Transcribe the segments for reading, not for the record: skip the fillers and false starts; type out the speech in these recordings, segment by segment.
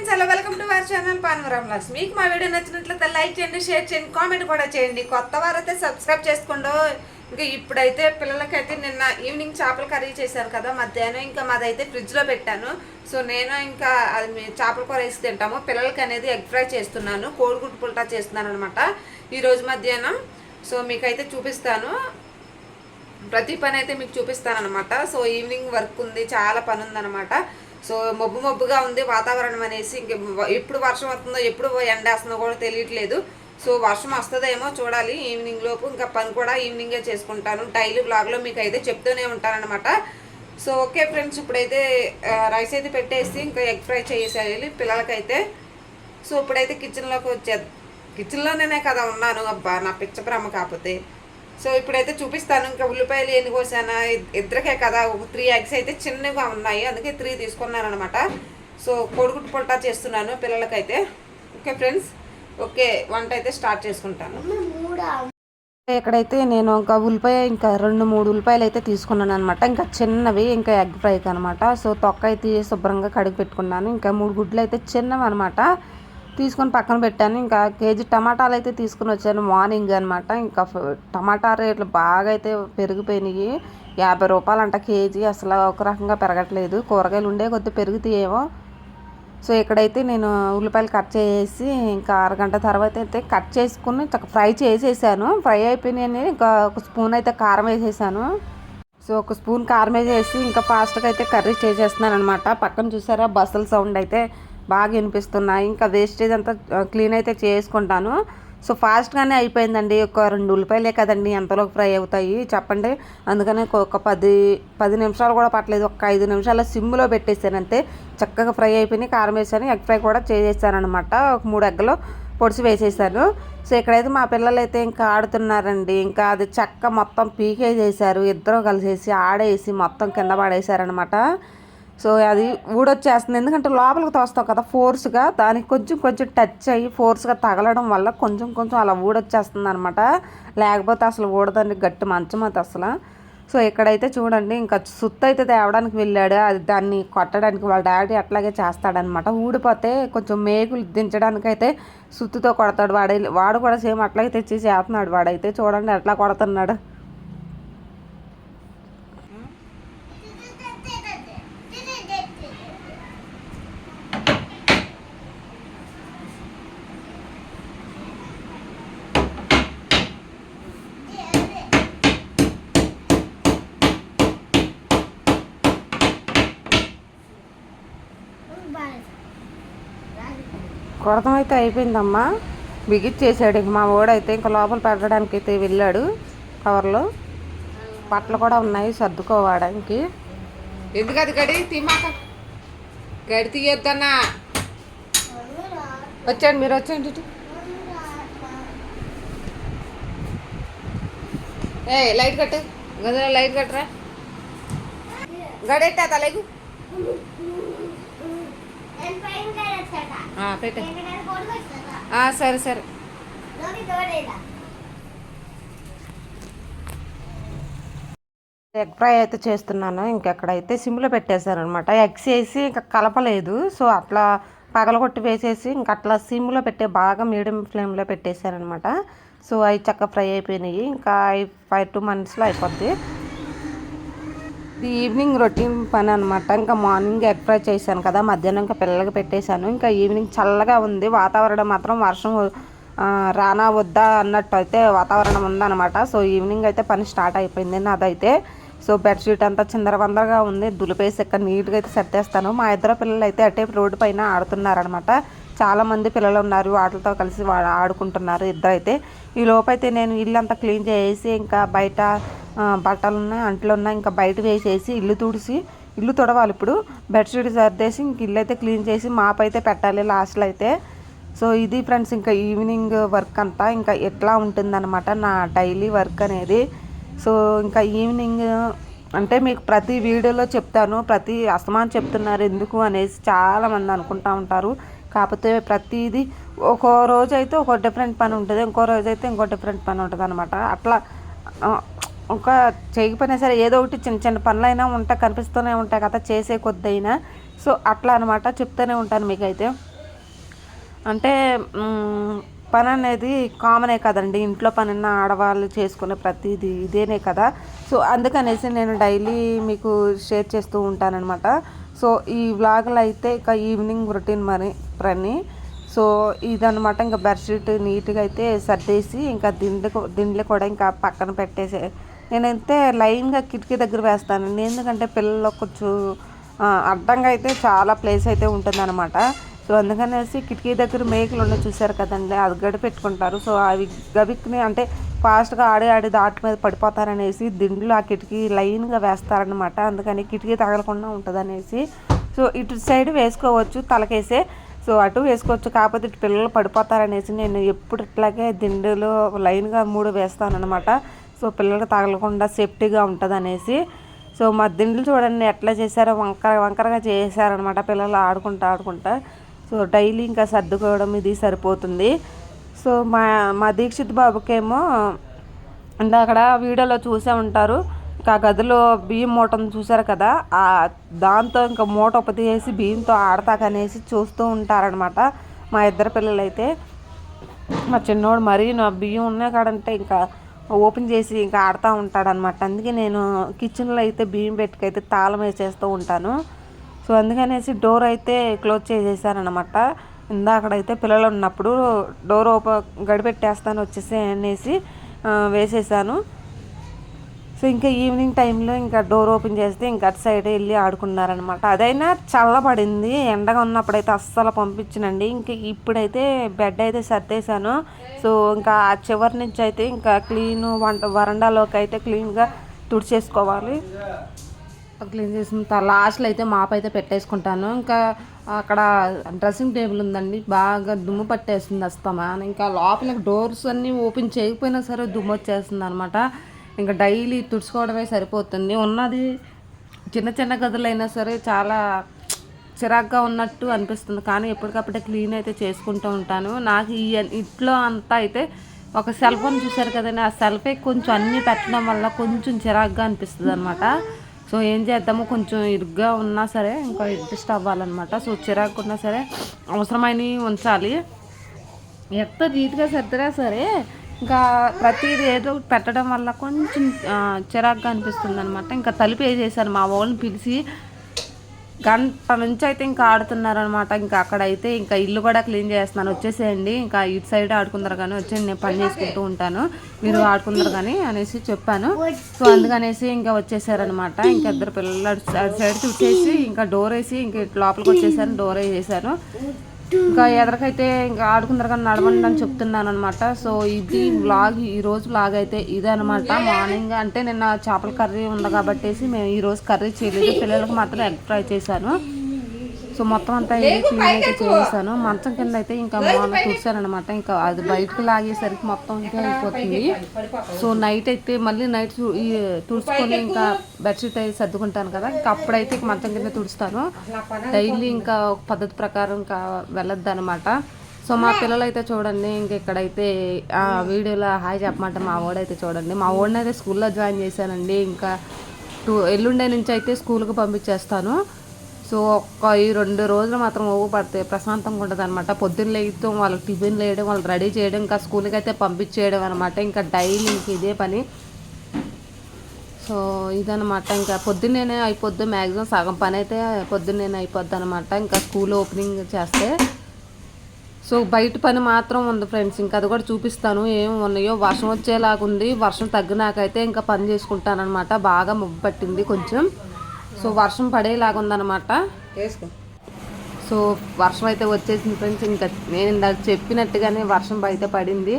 Friends, hello, welcome to our channel Panavaram vlogs. మీకు మా video నచ్చినట్లయితే లైక్ చేయండి, షేర్ చేయండి, కామెంట్ కూడా చేయండి. కొత్త వారైతే సబ్స్క్రైబ్ చేసుకోండి. ఇంకా ఇప్పుడైతే పిల్లలకైతే నిన్న ఈవినింగ్ చేపల కర్రీ చేశాను కదా మధ్యాహ్నం, ఇంకా మాదైతే ఫ్రిడ్జ్లో పెట్టాను. సో నేను ఇంకా అది చేపల కూర వేసి తింటాము. పిల్లలకి అనేది ఎగ్ ఫ్రై చేస్తున్నాను, కోడిగుడ్డు పుల్టా చేస్తున్నాను అనమాట ఈరోజు మధ్యాహ్నం. సో మీకైతే చూపిస్తాను, ప్రతి పని అయితే మీకు చూపిస్తాను అనమాట. సో ఈవినింగ్ వర్క్ ఉంది, చాలా పని ఉందన్నమాట. సో మబ్బుగా ఉంది వాతావరణం అనేసి, ఇంక ఎప్పుడు వర్షం వస్తుందో ఎప్పుడు ఎండేస్తుందో కూడా తెలియట్లేదు. సో వర్షం వస్తుందేమో చూడాలి ఈవినింగ్ లోపు. ఇంకా పని కూడా ఈవినింగే చేసుకుంటాను. డైలీ బ్లాగ్లో మీకు అయితే చెప్తూనే ఉంటానన్నమాట. సో ఓకే ఫ్రెండ్స్, ఇప్పుడైతే రైస్ అయితే పెట్టేసి ఇంకా ఎగ్ ఫ్రై చేసేయాలి పిల్లలకైతే. సో ఇప్పుడైతే కిచెన్లోకి కిచెన్లోనే కదా ఉన్నాను. అబ్బా నా పిచ్చ బ్రహ్మ కాకపోతే. సో ఇప్పుడైతే చూపిస్తాను. ఇంకా ఉల్లిపాయలు ఎన్ని కోసానా, ఇద్దరికే కదా, 3 ఎగ్స్ అయితే చిన్నగా ఉన్నాయి, అందుకే 3 తీసుకున్నాను అనమాట. సో కోడిగుడ్డు పుల్టా చేస్తున్నాను పిల్లలకైతే. ఓకే ఫ్రెండ్స్, ఓకే వంట అయితే స్టార్ట్ చేసుకుంటాను. ఇక్కడైతే నేను ఇంకా ఉల్లిపాయ ఇంకా 2-3 ఉల్లిపాయలు అయితే తీసుకున్నాను అనమాట. ఇంకా చిన్నవి, ఇంకా ఎగ్ ఫ్రైకి అనమాట. సో తొక్క అయితే శుభ్రంగా కడిగి పెట్టుకున్నాను. ఇంకా 3 గుడ్లు అయితే చిన్నవి అనమాట తీసుకొని పక్కన పెట్టాను. ఇంకా కేజీ టమాటాలు అయితే తీసుకుని వచ్చాను మార్నింగ్ అనమాట. ఇంకా టమాటా రేట్లు బాగా అయితే పెరిగిపోయినాయి. 50 రూపాయలు అంట కేజీ. అసలు ఒక రకంగా పెరగట్లేదు, కూరగాయలు ఉండే కొద్దిగా పెరుగుతాయేమో. సో ఇక్కడైతే నేను ఉల్లిపాయలు కట్ చేసి ఇంకా అరగంట తర్వాత అయితే కట్ చేసుకుని ఫ్రై చేసేసాను. ఫ్రై అయిపోయినాయని ఇంకా ఒక స్పూన్ అయితే కారం వేసేసాను. సో ఒక స్పూన్ కారం వేసేసి ఇంకా ఫాస్ట్గా అయితే కర్రీ చేసేస్తున్నాను అనమాట. పక్కన చూసారా బస్సుల సౌండ్ అయితే బాగా వినిపిస్తున్నాయి. ఇంకా వేస్టేజ్ అంతా క్లీన్ అయితే చేసుకుంటాను. సో ఫాస్ట్గానే అయిపోయిందండి. ఒక 2 ఉల్లిపాయలే కదండి, ఎంతలోకి ఫ్రై అవుతాయి చెప్పండి. అందుకని ఒక 10 నిమిషాలు కూడా పట్టలేదు, ఒక 5 నిమిషాల సిమ్లో పెట్టేసాను అంతే. చక్కగా ఫ్రై అయిపోయినాయి. కారం వేసాను, ఎగ్ ఫ్రై కూడా చేసేసాను అనమాట. ఒక 3 ఎగ్గలు పొడిచి వేసేసాను. సో ఇక్కడైతే మా పిల్లలు అయితే ఇంకా ఆడుతున్నారండి. ఇంకా అది చెక్క మొత్తం పీకేసేసారు, ఇద్దరు కలిసేసి ఆడేసి మొత్తం కింద పడేసారనమాట. సో అది ఊడొచ్చేస్తుంది, ఎందుకంటే లోపలికి తోస్తాం కదా ఫోర్స్గా, దానికి కొంచెం టచ్ అయ్యి ఫోర్స్గా తగలడం వల్ల కొంచెం అలా ఊడొచ్చేస్తుంది అనమాట. లేకపోతే అసలు ఊడదండి, గట్టి మంచం అది అసలు. సో ఇక్కడైతే చూడండి, ఇంకా సుత్తి అయితే తేవడానికి వెళ్ళాడు. అది దాన్ని కొట్టడానికి వాళ్ళ డాడీ అట్లాగే చేస్తాడనమాట. ఊడిపోతే కొంచెం మేకులు దించడానికి అయితే సుత్తితో కొడతాడు. వాడు కూడా సేమ్ అట్లాగే తెచ్చి చేస్తున్నాడు. వాడైతే చూడండి ఎట్లా కొడుతున్నాడు. కొడతం అయితే అయిపోయిందమ్మా, బిగిచ్చేసాడు. ఇంక మా ఓడైతే ఇంకా లోపల పెట్టడానికి అయితే వెళ్ళాడు. కవర్లో బట్టలు కూడా ఉన్నాయి సర్దుకోవడానికి. ఎందుకు అది గడి తీమాక, గడి తీయొద్దన్నా. వచ్చాడు, మీరు వచ్చేయండి. లైట్ కట్టు, గదిలో లైట్ కట్టరా, గడెట్టా తలగు పెట్టే. సరే సరే. ఎగ్ ఫ్రై అయితే చేస్తున్నాను. ఇంకెక్కడైతే సిమ్లో పెట్టేశాను అనమాట. ఎగ్స్ వేసి ఇంకా కలపలేదు. సో అట్లా పగలగొట్టి వేసేసి ఇంకా అట్లా సిమ్లో పెట్టే బాగా మీడియం ఫ్లేమ్లో పెట్టేశాను అనమాట. సో అవి చక్కగా ఫ్రై అయిపోయినాయి. ఇంకా 5-2 మినిట్స్లో అయిపోద్ది. ఇది ఈవినింగ్ రొటీన్ పని అనమాట. ఇంకా మార్నింగ్ ఎగ్ ఫ్రై చేశాను కదా, మధ్యాహ్నం ఇంకా పిల్లలకి పెట్టేశాను. ఇంకా ఈవినింగ్ చల్లగా ఉంది వాతావరణం, మాత్రం వర్షం రానా వద్దా అన్నట్టు అయితే వాతావరణం ఉందన్నమాట. సో ఈవినింగ్ అయితే పని స్టార్ట్ అయిపోయింది నాదైతే. సో బెడ్షీట్ అంతా చిందరవందరగా ఉంది, దులిపేసి ఇక్కడ నీట్గా అయితే సర్దేస్తాను. మా ఇద్దరు పిల్లలు అయితే అటే రోడ్డు పైన ఆడుతున్నారనమాట. చాలామంది పిల్లలు ఉన్నారు, వాటితో కలిసి ఆడుకుంటున్నారు ఇద్దరైతే. ఈ లోపైతే నేను ఇల్లంతా క్లీన్ చేసి ఇంకా బయట బట్టలు ఉన్నాయి, అంట్లు ఉన్నాయి, ఇంకా బయట వేసేసి ఇల్లు తుడవాలి. ఇప్పుడు బెడ్షీట్ సర్దేసి ఇంక ఇల్లు అయితే క్లీన్ చేసి మాప్ అయితే పెట్టాలి లాస్ట్లో అయితే. సో ఇది ఫ్రెండ్స్ ఇంకా ఈవినింగ్ వర్క్ అంతా ఇంకా ఎట్లా ఉంటుందన్నమాట నా డైలీ వర్క్ అనేది. సో ఇంకా ఈవినింగ్ అంటే మీకు ప్రతి వీడియోలో చెప్తాను, ప్రతి అస్తమానం చెప్తున్నారు ఎందుకు అనేసి చాలామంది అనుకుంటూ ఉంటారు. కాకపోతే ప్రతిదీ ఒక్కో రోజు అయితే ఒక డిఫరెంట్ పని ఉంటుంది, ఇంకో రోజు అయితే ఇంకో డిఫరెంట్ పని ఉంటుంది అనమాట. అట్లా ఇంకా చేయకపోయినా సరే ఏదో ఒకటి చిన్న పనులైనా ఉంటాయి, కనిపిస్తూనే ఉంటాయి కదా చేసే కొద్దైనా. సో అట్లా అనమాట చెప్తూనే ఉంటాను మీకైతే. అంటే పని అనేది కామనే కదండి, ఇంట్లో పని ఆడవాళ్ళు చేసుకునే ప్రతిదీ ఇదేనే కదా. సో అందుకనేసి నేను డైలీ మీకు షేర్ చేస్తూ ఉంటానన్నమాట. సో ఈ వ్లాగులు అయితే ఇక ఈవినింగ్ రొటీన్ మరి పని. సో ఇదనమాట. ఇంకా బెడ్షీట్ నీట్గా అయితే సర్దేసి ఇంకా దిండ్లు కూడా ఇంకా పక్కన పెట్టేసి నేనైతే లైన్గా కిటికీ దగ్గర వేస్తానండి. ఎందుకంటే పిల్లలు కొంచెం అడ్డంగా అయితే చాలా ప్లేస్ అయితే ఉంటుందన్నమాట. సో అందుకనేసి కిటికీ దగ్గర మేకలు ఉండే చూసారు కదండి, అది గడి పెట్టుకుంటారు. సో అవి గబిక్ని అంటే ఫాస్ట్గా ఆడి దాటి మీద పడిపోతారనేసి దిండ్లు ఆ కిటికీ లైన్గా వేస్తారనమాట. అందుకని కిటికీ తగలకుండా ఉంటుంది అనేసి. సో ఇటు సైడ్ వేసుకోవచ్చు తలకేసే, సో అటు వేసుకోవచ్చు. కాకపోతే ఇటు పిల్లలు పడిపోతారనేసి నేను ఎప్పుడు ఇట్లాగే దిండులు లైన్గా 3 వేస్తానమాట. సో పిల్లలకు తగలకుండా సేఫ్టీగా ఉంటుంది అనేసి. సో మా దిండులు చూడండి ఎట్లా చేశారో, వంకరగా చేశారనమాట పిల్లలు ఆడుకుంటా. సో డైలీ ఇంకా సర్దుకోవడం ఇది సరిపోతుంది. సో మా దీక్షిత్ బాబుకేమో అక్కడ వీడియోలో చూసే ఉంటారు, ఇంకా గదిలో బియ్యం మూటను చూసారు కదా, దాంతో ఇంకా మూట ఉపతీసి బియ్యంతో ఆడతాకనేసి చూస్తూ ఉంటారనమాట మా ఇద్దరు పిల్లలైతే. మా చిన్నోడు మరీ నా బియ్యం ఉన్నాయి కాడంటే ఇంకా ఓపెన్ చేసి ఇంకా ఆడుతూ ఉంటాడనమాట. అందుకే నేను కిచెన్లో అయితే బియ్యం పెట్టుకైతే తాళం వేసేస్తూ ఉంటాను. సో అందుకనేసి డోర్ అయితే క్లోజ్ చేసేసానమాట. ఇందాకడైతే పిల్లలు ఉన్నప్పుడు డోర్ గడిపెట్టేస్తాను వచ్చేసి అనేసి వేసేసాను. సో ఇంకా ఈవినింగ్ టైంలో ఇంకా డోర్ ఓపెన్ చేస్తే ఇంకా అటు సైడ్ వెళ్ళి ఆడుకున్నారనమాట. అదైనా చల్లబడింది, ఎండగా ఉన్నప్పుడైతే అస్సలు పంపించనండి. ఇంకా ఇప్పుడైతే బెడ్ అయితే సర్దేశాను. సో ఇంకా ఆ చివరి నుంచి అయితే ఇంకా క్లీన్ వరండాలోకి అయితే క్లీన్గా తుడిచేసుకోవాలి. క్లీన్ చేసిన లాస్ట్లో అయితే మాప్ అయితే పెట్టేసుకుంటాను. ఇంకా అక్కడ డ్రెస్సింగ్ టేబుల్ ఉందండి, బాగా దుమ్ము పట్టేస్తుంది వస్తామా. ఇంకా లోపలికి డోర్స్ అన్నీ ఓపెన్ చేయకపోయినా సరే దుమ్ము వచ్చేస్తుంది అనమాట. ఇంకా డైలీ తుడుచుకోవడమే సరిపోతుంది. ఉన్నది చిన్న గదులైనా సరే చాలా చిరాగ్గా ఉన్నట్టు అనిపిస్తుంది, కానీ ఎప్పటికప్పుడే క్లీన్ అయితే చేసుకుంటూ ఉంటాను. నాకు ఈ ఇంట్లో అంతా అయితే ఒక సెల్ ఫోన్ చూసారు కదండి, ఆ సెల్ఫే కొంచెం అన్నీ పెట్టడం వల్ల కొంచెం చిరాగ్గా అనిపిస్తుంది అనమాట. సో ఏం చేద్దాము, కొంచెం ఇరుగ్గా ఉన్నా సరే ఇంకా అడ్జస్ట్ అవ్వాలన్నమాట. సో చిరాగ్గా ఉన్నా సరే అవసరమైనవి ఉంచాలి. ఎంత నీట్గా సర్దినా సరే ఇంకా ప్రతిదీ ఏదో పెట్టడం వల్ల కొంచెం చిరాగ్గా అనిపిస్తుంది అనమాట. ఇంకా తలుపు వేసేసాను, మా వాళ్ళని పిలిచి గంట నుంచి అయితే ఇంకా ఆడుతున్నారనమాట. ఇంకా అక్కడైతే ఇంకా ఇల్లు కూడా క్లీన్ చేస్తున్నాను, వచ్చేసేయండి ఇంకా ఇటు సైడ్ ఆడుకుందరు కానీ వచ్చేయండి, నేను పని చేసుకుంటూ ఉంటాను, మీరు ఆడుకుందరు కానీ అనేసి చెప్పాను. సో అందుకనేసి ఇంకా వచ్చేసారనమాట. ఇంకా ఇద్దరు పిల్లలు అటు సైడ్ చూసేసి ఇంకా డోర్ వేసి ఇంకా లోపలికి వచ్చేసాను, డోర్ వేసేసాను. ఇంకా ఎదరికైతే ఇంకా ఆడుకుందరు కానీ నడవండి అని చెప్తున్నాను అనమాట. సో ఇది వ్లాగ్, ఈరోజు వ్లాగ్ అయితే ఇదే అనమాట. మార్నింగ్ అంటే నిన్న చేపల కర్రీ ఉంది కాబట్టేసి మేము ఈరోజు కర్రీ చేయలేదు, పిల్లలకు మాత్రం ఎగ్ ఫ్రై చేశాను. సో మొత్తం అంతా క్లీన్ అయితే చేసాను. మంచం కింద అయితే ఇంకా మార్నింగ్ తుడిచానమాట. ఇంకా అది బయటకు లాగేసరికి మొత్తం ఇంకా అయిపోతుంది. సో నైట్ అయితే మళ్ళీ నైట్ తుడుచుకొని ఇంకా బెడ్షీట్ అయితే సర్దుకుంటాను కదా, ఇంకా అప్పుడైతే మంచం కింద తుడుస్తాను. డైలీ ఇంకా ఒక పద్ధతి ప్రకారం ఇంకా వెళ్ళొద్దు అనమాట. సో మా పిల్లలు అయితే చూడండి, ఇంక ఇక్కడైతే ఆ వీడియోలో హాయ్ చెప్పమంటే మా వాడైతే చూడండి, మా వాడిని అయితే స్కూల్లో జాయిన్ చేశానండి. ఇంకా ఎల్లుండే నుంచి అయితే స్కూల్కి పంపించేస్తాను. సో ఈ 2 రోజులు మాత్రం ఓపు పడితే ప్రశాంతంగా ఉంటుంది అనమాట. పొద్దున్న లేయడం, వాళ్ళకి టిఫిన్ వేయడం, వాళ్ళు రెడీ చేయడం, ఇంకా స్కూల్కి అయితే పంపించేయడం అనమాట. ఇంకా డైలీ ఇంక ఇదే పని. సో ఇదనమాట. ఇంకా పొద్దున్నేనే అయిపోద్ది, మ్యాక్సిమం సగం పని అయితే పొద్దున్నేనే అయిపోద్ది అనమాట. ఇంకా స్కూల్ ఓపెనింగ్ చేస్తే. సో బయట పని మాత్రం ఉంది ఫ్రెండ్స్, ఇంకా అది కూడా చూపిస్తాను ఏమి ఉన్నాయో. వర్షం వచ్చేలాగుంది, వర్షం తగ్గినాకైతే ఇంకా పని చేసుకుంటాను అనమాట. బాగా ముగ్గు పట్టింది కొంచెం, సో వర్షం పడేలాగుందనమాట. సో వర్షం అయితే వచ్చేసింది ఫ్రెండ్స్. ఇంకా నేను ఇందాక చెప్పినట్టుగానే వర్షం అయితే పడింది,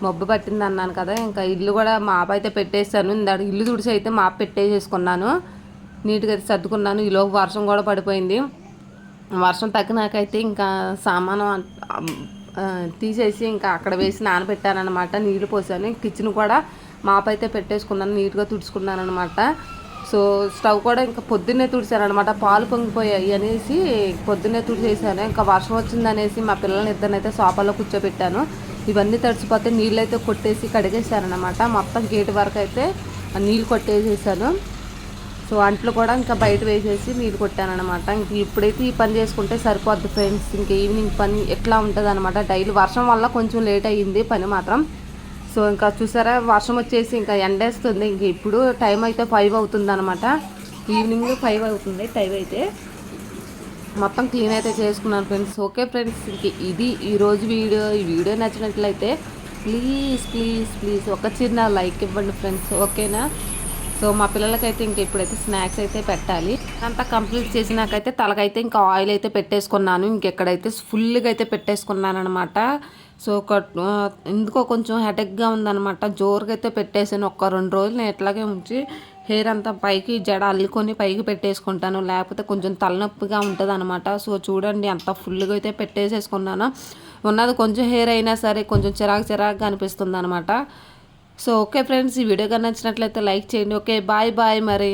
మబ్బు పట్టింది అన్నాను కదా. ఇంకా ఇల్లు కూడా మాప్ అయితే పెట్టేసాను. ఇందాక ఇల్లు తుడిచి అయితే మాప్ పెట్టేసేసుకున్నాను, నీట్గా అయితే సర్దుకున్నాను. ఈలోపు వర్షం కూడా పడిపోయింది. వర్షం తగ్గినాకైతే ఇంకా సామాను తీసేసి ఇంకా అక్కడ వేసి నానబెట్టానమాట, నీళ్ళు పోసాను. కిచెన్ కూడా మాప్ అయితే పెట్టేసుకున్నాను, నీట్గా తుడుచుకున్నాను అనమాట. సో స్టవ్ కూడా ఇంకా పొద్దున్నే తుడిచాను అనమాట, పాలు పొంగిపోయాయి అనేసి పొద్దున్నే తుడిచేసాను. ఇంకా వర్షం వచ్చిందనేసి మా పిల్లల్ని ఇద్దరినైతే సోఫాలో కూర్చోబెట్టాను. ఇవన్నీ తడిచిపోతే నీళ్ళు అయితే కొట్టేసి కడిగేసాను అనమాట. మొత్తం గేటు వరకు అయితే నీళ్ళు కొట్టేసేసాను. సో అంట్లు కూడా ఇంకా బయట వేసేసి నీళ్ళు కొట్టానమాట. ఇంక ఇప్పుడైతే ఈ పని చేసుకుంటే సరిపోద్ది ఫ్రెండ్స్. ఇంక ఈవినింగ్ పని ఎట్లా ఉంటుంది అనమాట. డైలీ వర్షం వల్ల కొంచెం లేట్ అయ్యింది పని మాత్రం. సో ఇంకా చూసారా వర్షం వచ్చేసి ఇంకా ఎండేస్తుంది. ఇంక ఇప్పుడు టైం అయితే 5 అవుతుంది అనమాట. ఈవినింగ్ 5 అవుతుంది టైం అయితే. మొత్తం క్లీన్ అయితే చేసుకున్నాను ఫ్రెండ్స్. ఓకే ఫ్రెండ్స్, ఇంక ఇది ఈరోజు వీడియో. ఈ వీడియో నచ్చినట్లయితే ప్లీజ్ ప్లీజ్ ప్లీజ్ ఒక చిన్న లైక్ ఇవ్వండి ఫ్రెండ్స్, ఓకేనా. సో మా పిల్లలకైతే ఇంక ఇప్పుడైతే స్నాక్స్ అయితే పెట్టాలి. అంతా కంప్లీట్ చేసినాకైతే తలకైతే ఇంకా ఆయిల్ అయితే పెట్టేసుకున్నాను. ఇంకెక్కడైతే ఫుల్గా అయితే పెట్టేసుకున్నాను అనమాట. సో ఎందుకో కొంచెం హెడేక్గా ఉందనమాట. జోరుగా అయితే పెట్టేసాను. ఒక 2 రోజులు నేను ఎట్లాగే ఉంచి హెయిర్ అంతా పైకి జడ అల్లుకొని పైకి పెట్టేసుకుంటాను, లేకపోతే కొంచెం తలనొప్పిగా ఉంటుంది అనమాట. సో చూడండి అంత ఫుల్గా అయితే పెట్టేసేసుకున్నాను. ఉన్నది కొంచెం హెయిర్ అయినా సరే కొంచెం చిరాకుగా అనిపిస్తుంది అనమాట. సో ఓకే ఫ్రెండ్స్, ఈ వీడియో కానీ నచ్చినట్లయితే లైక్ చేయండి. ఓకే బాయ్ బాయ్ మరి.